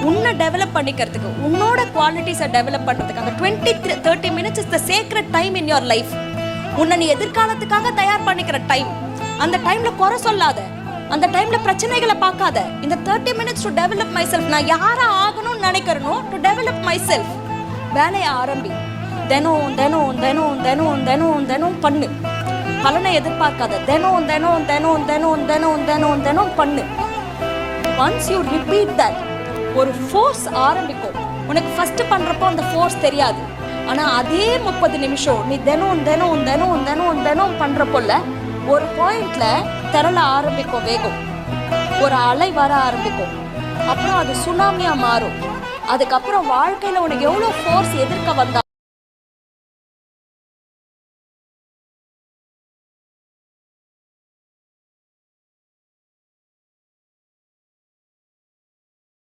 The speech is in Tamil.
உன்னை டெவலப் பண்ணிக்கிறதுக்கு, உன்னோட குவாலிட்டிஸை டெவலப் பண்ணுறதுக்கு அந்த 20-30 minutes is the sacred time in your life. உன்னை நீ எதிர்காலத்துக்காக தயார் பண்ணிக்கிற டைம். அந்த டைமில் குறை சொல்லாத, அந்த டைமில் பிரச்சனைகளை பார்க்காத. இந்த 30 minutes to develop my self. நான் யாரை ஆகணும்னு நினைக்கிறனோ டு டெவலப் மை செல்ஃப். வேலையை ஆரம்பி. தினம் தினம் தினம் தினம் தினம் தினம் பண்ணு. பலனை எதிர்பார்க்காத. தினம் தினம் தினம் தினம் தினம் தினம் தினம் பண்ணு. ஒன்ஸ் யூ ரிப்பீட் தட், ஒரு ஃபோர்ஸ் ஆரம்பிக்கும். உனக்கு ஃபர்ஸ்ட் பண்றப்போ அந்த ஃபோர்ஸ் தெரியாது. ஆனா அதே 30 நிமிஷம் நீ தினம் தினம் தினம் தினம் தினம் பண்றப்போல ஒரு பாயிண்ட்ல திரள ஆரம்பிக்கும் வேகம். ஒரு அலை வர ஆரம்பிக்கும். அப்புறம் அது சுனாமியா மாறும். அதுக்கப்புறம் வாழ்க்கையில உனக்கு எவ்வளவு ஃபோர்ஸ் எதிர்க்க வந்தா